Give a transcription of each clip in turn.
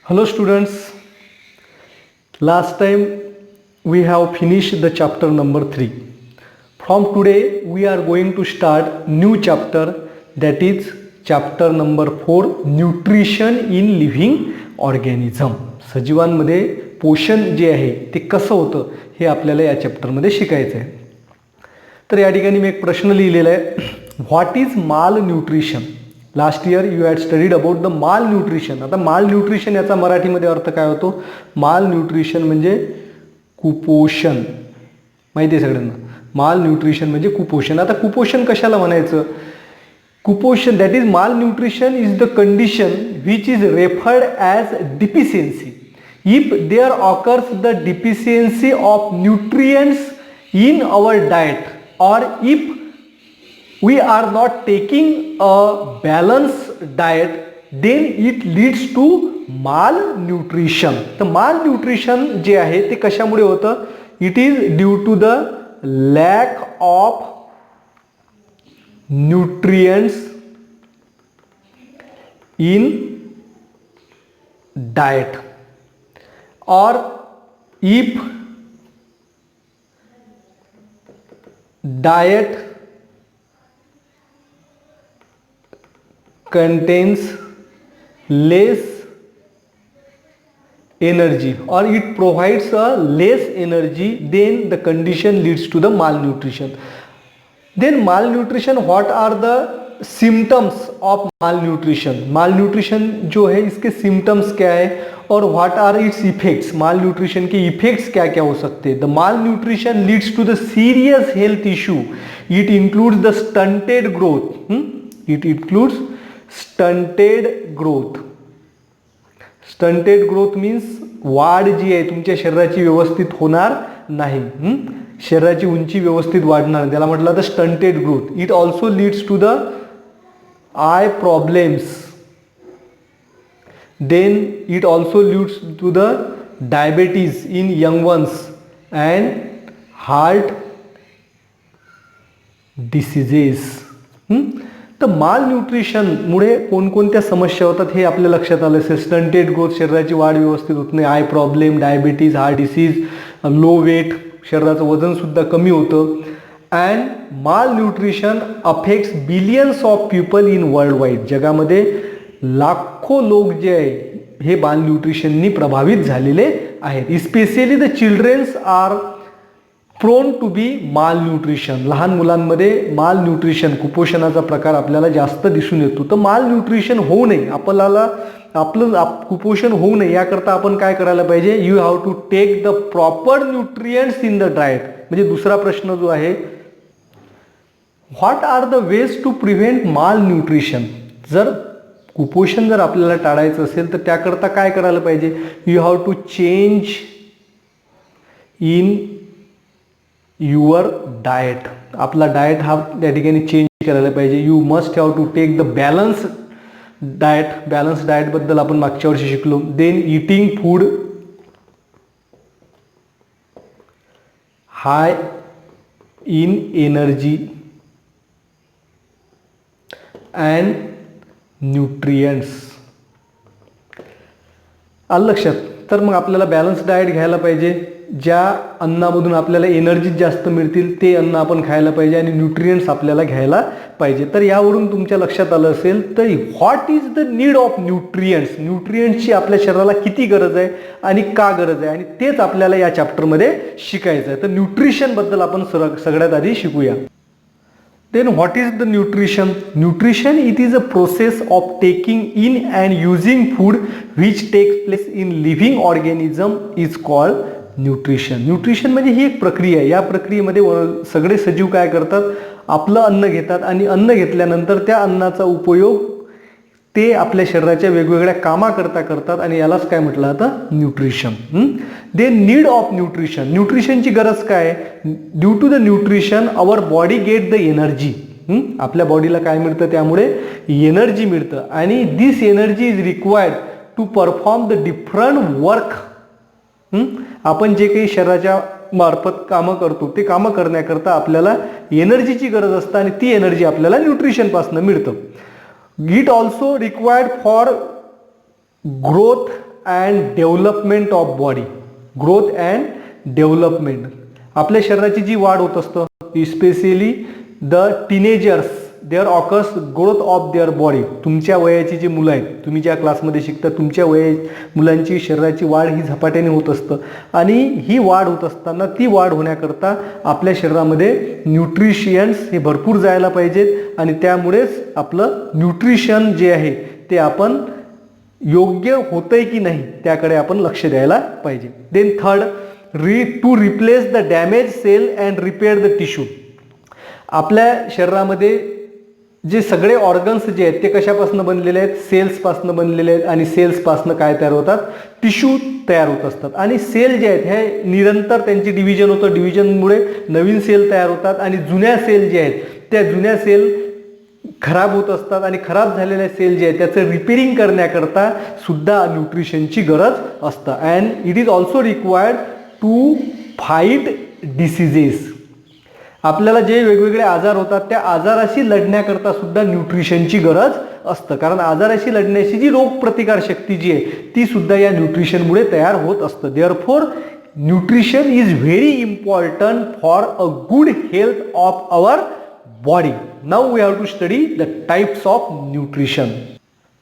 Hello students, last time we have finished the chapter number 3. From today we are going to start new chapter, that is chapter number 4, nutrition in living organism. सजीवांमध्ये पोषण जे आहे ते कसं होतं हे आपल्याला या चॅप्टरमध्ये शिकायचं आहे. तर या ठिकाणी मी एक प्रश्न लिहिलेला आहे, व्हॉट इज माल nutrition. Last year you had studied about the माल न्यूट्रिशन. आता माल न्यूट्रिशन याचा मराठीमध्ये अर्थ काय होतो. माल न्यूट्रिशन म्हणजे कुपोषण. माहिती आहे सगळ्यांना, माल न्यूट्रिशन म्हणजे कुपोषण. आता कुपोषण कशाला म्हणायचं. कुपोषण, that is malnutrition is the condition which is referred as deficiency if there occurs the deficiency of nutrients in our diet or if we are not taking a balanced diet, then it leads to malnutrition. तर malnutrition जे आहे ते कशामुळे होतं. It is due to the lack of nutrients in diet or if diet contains less energy or it provides a less energy, then the condition leads to the malnutrition. Then malnutrition, what are the symptoms of malnutrition. malnutrition जो है इसके symptoms क्या है और what are its effects. malnutrition K effects क्या क्या हो सकते हैं. the malnutrition leads to the serious health issue. it includes the stunted growth. it includes stunted growth. stunted growth means वाढ जी आहे तुमच्या शरीराची व्यवस्थित होणार नाही. शरीराची उंची व्यवस्थित वाढणार, त्याला म्हटलं जातं stunted growth. It also leads to the eye problems. then it also leads to the diabetes in young ones and heart diseases. तर माल न्यूट्रिशन मुळे कोणकोणत्या समस्या होतात हे आपल्या लक्षात आलं असेल. स्टंटेड ग्रोथ, शरीराची वाढ व्यवस्थित होत नाही, eye problem, diabetes, heart disease, low weight, शरीराचं वजन सुद्धा कमी होतं. And malnutrition affects billions of people in worldwide. जगामध्ये लाखो लोक जे आहे हे माल न्यूट्रिशननी प्रभावित झालेले आहेत. Specially the childrens are prone to be malnutrition. लहान मुलांमध्ये माल न्यूट्रिशन, कुपोषणाचा प्रकार आपल्याला जास्त दिसून येतो. तर माल न्यूट्रिशन होऊ नये, आपलं कुपोषण होऊ नये याकरता आपण काय करायला पाहिजे. You have to take the proper nutrients in the diet. म्हणजे दुसरा प्रश्न जो आहे, what are the ways to prevent malnutrition. जर कुपोषण जर आपल्याला टाळायचं असेल तर त्याकरता काय करायला पाहिजे. You have to change in your diet. आपला डाएट हा त्या ठिकाणी चेंज करायला पाहिजे. You must have to take the balance diet. Balance डाएटबद्दल आपण मागच्या वर्षी शिकलो. Then eating food high in energy and nutrients. आलं लक्षात. तर मग आपल्याला बॅलन्स डाएट घ्यायला पाहिजे. ज्या अन्नामधून आपल्याला एनर्जी जास्त मिळतील ते अन्न आपण खायला पाहिजे आणि न्यूट्रियंट्स आपल्याला घ्यायला पाहिजे. तर यावरून तुमच्या लक्षात आलं असेल तर what is the need of nutrients. न्यूट्रियंट्सची आपल्या शरीराला किती गरज आहे आणि का गरज आहे, आणि तेच आपल्याला या चॅप्टरमध्ये शिकायचं आहे. तर न्यूट्रिशनबद्दल आपण सगळ्यात आधी शिकूया. Then what is the nutrition? Nutrition, it is a process of taking in and using food which takes place in living organism is called nutrition. Nutrition म्हणजे ही एक प्रक्रिया आहे. या प्रक्रियेमध्ये सगळे सजीव काय करतात, आपलं अन्न घेतात आणि अन्न घेतल्यानंतर त्या अन्नाचा उपयोग ते आपल्या शरीराच्या वेगवेगळ्या कामाकरता करतात आणि यालाच काय म्हटलं जातं, nutrition. The need of nutrition. न्यूट्रिशनची गरज काय. Due to the nutrition our body get the energy. आपल्या बॉडीला काय मिळतं, त्यामुळे एनर्जी मिळतं आणि this energy is required to perform the different work. आपण जे काही शरीराच्या मार्फत कामं करतो ते कामं करण्याकरता आपल्याला एनर्जीची गरज असते आणि ती एनर्जी आपल्याला न्यूट्रिशनपासून मिळतं. It also required for growth and development of body. Growth and development, आपल्या शरीराची जी वाढ होत असतं, especially the teenagers there occurs growth of their body. तुमच्या वयाची जी मुलं आहेत, तुम्ही ज्या क्लासमध्ये शिकता, तुमच्या मुलांची शरीराची वाढ ही झपाट्याने होत असतं. आणि ही वाढ होत असताना ती वाढ होण्याकरता आपल्या शरीरामध्ये न्यूट्रिशियन्स हे भरपूर जायला पाहिजेत. आणि त्यामुळेच आपलं न्यूट्रिशन जे आहे ते आपण योग्य होतंय की नाही त्याकडे आपण लक्ष द्यायला पाहिजे. Then third, to replace the damage cell and repair the tissue. आपल्या शरीरामध्ये जे सगळे ऑर्गन्स जे आहेत ते कशापासून बनलेले आहेत? सेल्सपासून बनलेले आहेत. आणि सेल्सपासून काय तयार होतात? टिश्यू तयार होत असतात. आणि सेल जे आहेत हे निरंतर त्यांची डिव्हिजन होतं. डिव्हिजनमुळे नवीन सेल तयार होतात. आणि जुन्या सेल जे आहेत त्या जुन्या सेल खराब होत असतात. आणि खराब झालेल्या सेल जे आहेत त्याचं रिपेअरिंग करण्याकरता सुद्धा न्यूट्रिशनची गरज असतं. And it is also required to fight diseases. आपल्याला जे वेगवेगळे आजार होतात त्या आजाराशी लढण्याकरता सुद्धा न्यूट्रिशनची गरज असतं. कारण आजाराशी लढण्याची जी रोगप्रतिकार शक्ती जी आहे ती सुद्धा या न्यूट्रिशनमुळे तयार होत असतं. Therefore nutrition is very important for a good health of our body. Now we have to study the types of nutrition.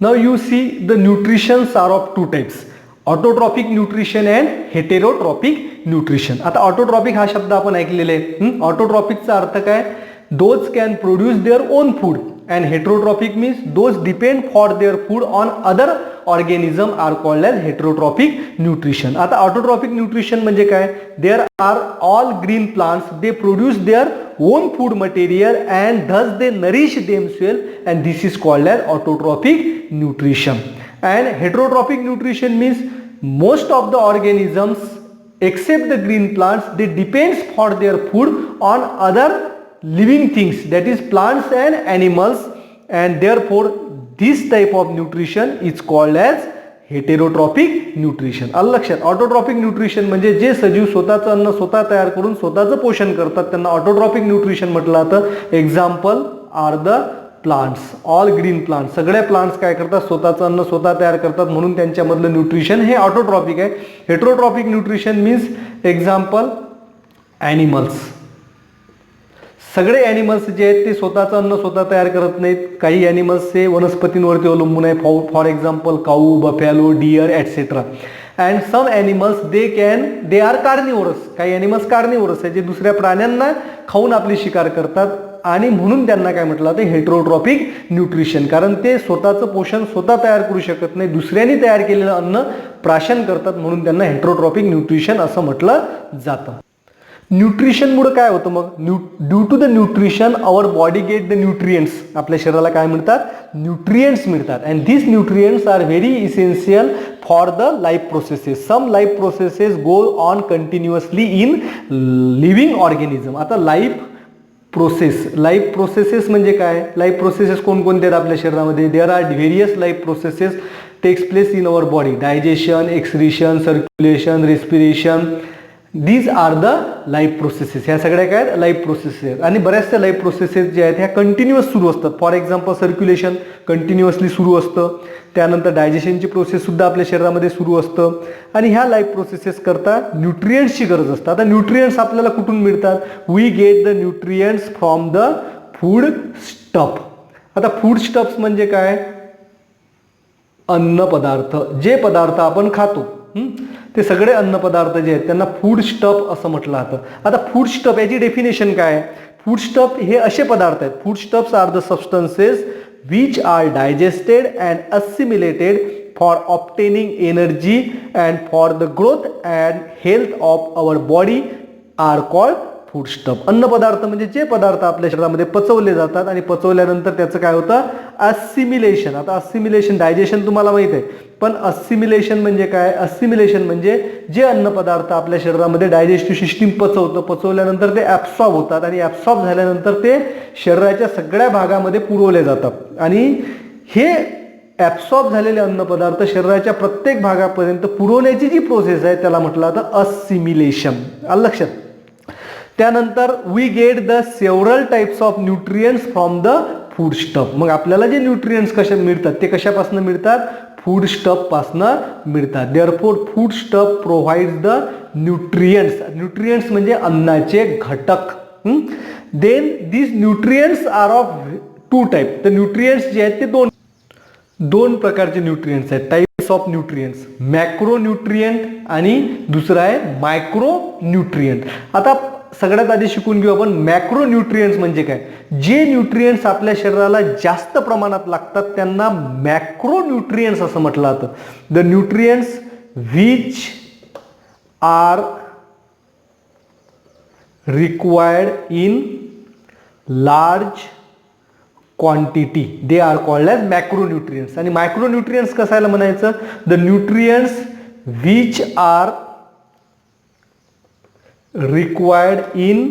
Now you see the nutritions are of two types, autotrophic nutrition and heterotrophic nutrition. आता autotrophic हा शब्द आपण ऐकलेले आहे. Autotrophic चा अर्थ काय? Those can produce their own food and heterotrophic means those depend for their food on other organism are called as heterotrophic nutrition. आता autotrophic nutrition म्हणजे काय? There are all green plants, they produce their own food material and thus they nourish themselves and this is called as autotrophic nutrition. And heterotrophic nutrition means most of the organisms except the green plants they depends for their food on other living things, that is plants and animals, and therefore this type of nutrition is called as heterotrophic nutrition. आलं लक्षात? Autotrophic nutrition म्हणजे जे सजीव स्वतःचं अन्न स्वतः तयार करून स्वतःचं पोषण करतात त्यांना ऑटोट्रॉपिक न्यूट्रिशन म्हटलं जातं. Example are the plants, all green plants. सगळे प्लांट्स काय करतात? स्वतःचं अन्न स्वतः तयार करतात म्हणून त्यांच्यामधलं न्यूट्रिशन हे ऑटोट्रॉपिक आहे. Heterotrophic nutrition means example animals. सगळे ॲनिमल्स जे आहेत ते स्वतःचं अन्न स्वतः तयार करत नाहीत. काही ॲनिमल्स हे वनस्पतींवरती अवलंबून आहे. For example cow, buffalo, deer etcetera. And some animals they are carnivorous. काही ॲनिमल्स कार्निवोरस आहे जे दुसऱ्या प्राण्यांना खाऊन आपली शिकार करतात आणि म्हणून त्यांना काय म्हटलं जातं? Heterotrophic nutrition. कारण ते स्वतःचं पोषण स्वतः तयार करू शकत नाही, दुसऱ्यांनी तयार केलेलं अन्न प्राशन करतात म्हणून त्यांना हेटेरोट्रॉपिक न्यूट्रिशन असं म्हटलं जातं. न्यूट्रिशनमुळे काय होतं मग? Due to the nutrition our body get the nutrients. आपल्या शरीराला काय मिळतात? न्यूट्रिएंट्स मिळतात. And this nutrients are very essential for the life processes. Some life processes go on continuously in living organism. आता लाईफ प्रोसेसेस म्हणजे काय? Life processes कोणकोणते आहेत आपल्या शरीरामध्ये? There are various life processes takes place in our body. Digestion, excretion, circulation, respiration, these are the life processes. ह्या सगळ्या काय? लाईफ प्रोसेसेस आहेत. आणि बऱ्याचशा लाईफ प्रोसेसेस ज्या आहेत ह्या कंटिन्युअस सुरू असतात. फॉर एक्झाम्पल सर्क्युलेशन कंटिन्युअसली सुरू असतं. त्यानंतर डायजेशनची प्रोसेस सुद्धा आपल्या शरीरामध्ये सुरू असतं. आणि ह्या लाईफ प्रोसेसेस करता न्यूट्रिएंट्सची गरज असतं. आता न्यूट्रिएंट्स आपल्याला कुठून मिळतात? We get the nutrients from the food stuff. आता फूड स्टफ्स म्हणजे काय? अन्न पदार्थ. जे पदार्थ आपण खातो ते सगळे अन्न पदार्थ जे आहेत त्यांना फूड स्टफ असं म्हटलं जातं. आता फूड स्टफ याची डेफिनेशन काय आहे? फूड स्टफ हे असे पदार्थ आहेत. Food stuffs are the substances which are digested and assimilated for obtaining energy and for the growth and health of our body are called food stuff. अन्न पदार्थ म्हणजे जे पदार्थ आपल्या शरीरामध्ये पचवले जातात आणि पचवल्यानंतर त्याचं काय होतं? अस्सिमिलेशन. आता अस्सिमिलेशन, डायजेशन तुम्हाला माहित आहे, पण अस्सिमिलेशन म्हणजे काय? अस्सिमिलेशन म्हणजे जे अन्न पदार्थ आपल्या शरीरामध्ये डायजेस्टिव्ह सिस्टीम पचवल्यानंतर ते ॲब्सॉर्ब होतात आणि ॲब्सॉर्ब झाल्यानंतर ते शरीराच्या सगळ्या भागामध्ये पुरवले जातात. आणि हे ॲब्सॉर्ब झालेले अन्न पदार्थ शरीराच्या प्रत्येक भागापर्यंत पुरवण्याची जी प्रोसेस आहे त्याला म्हटलं जातं अस्सिमिलेशन. आलं लक्षात? त्यानंतर we get the several types of nutrients from the food stuff. मग आपल्याला जे न्यूट्रिएंट्स कशा मिळतात ते कशापासून मिळतात? फूड स्टफ पासनं मिळतात. Therefore food stuff provides the nutrients. Nutrients म्हणजे अन्नाचे घटक. Then this nutrients are of two type. तर न्यूट्रियंट्स जे आहेत ते दोन प्रकारचे न्यूट्रियंट्स आहेत. Types of nutrients, macronutrient आणि दुसरा आहे मायक्रो न्यूट्रियंट. आता सगळ्यात आधी शिकून घेऊ आपण मॅक्रो न्यूट्रियंट्स म्हणजे काय. जे न्यूट्रियंट्स आपल्या शरीराला जास्त प्रमाणात लागतात त्यांना मॅक्रो न्यूट्रियंट्स असं म्हटलं जातं. The nutrients which are required in large quantity they are called as macronutrients. आणि मायक्रोन्यूट्रियंट्स कसायला म्हणायचं, the nutrients which are required in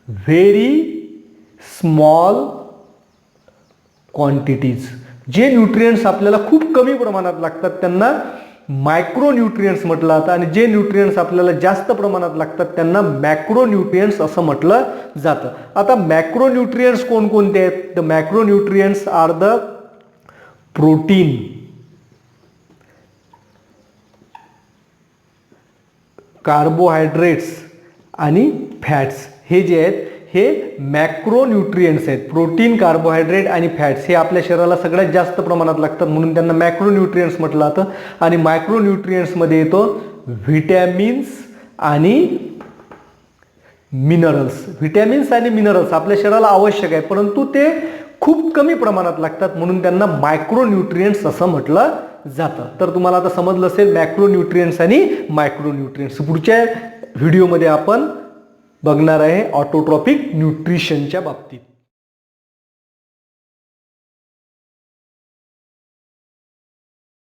very small quantities. जे न्यूट्रियंट्स आपल्याला खूप कमी प्रमाणात लागतात त्यांना मायक्रोन्यूट्रियंट्स म्हटलं जातं आणि जे न्यूट्रियंट्स आपल्याला जास्त प्रमाणात लागतात त्यांना मॅक्रोन्यूट्रियंट्स असं म्हटलं जातं. आता मॅक्रोन्यूट्रियंट्स कोणकोणते आहेत. The macronutrients are the protein, carbohydrates आणि फॅट्स. हे जे आहेत हे मॅक्रोन्यूट्रियंट्स आहेत. प्रोटीन, कार्बोहायड्रेट आणि फॅट्स हे आपल्या शरीराला सगळ्यात जास्त प्रमाणात लागतात म्हणून त्यांना मॅक्रोन्यूट्रियंट्स म्हटलं जातं. आणि मायक्रोन्यूट्रियंट्समध्ये येतो व्हिटॅमिन्स आणि मिनरल्स. व्हिटॅमिन्स आणि मिनरल्स आपल्या शरीराला आवश्यक आहे परंतु ते खूप कमी प्रमाणात लागतात म्हणून त्यांना मायक्रोन्यूट्रियंट्स असं म्हटलं जातं. तर तुम्हाला आता समजलं असेल मॅक्रोन्यूट्रियंट्स आणि मायक्रोन्यूट्रियंट्स. पुढच्या व्हिडिओमध्ये आपण बघणार आहे ऑटोट्रॉपिक न्यूट्रिशनच्या बाबतीत.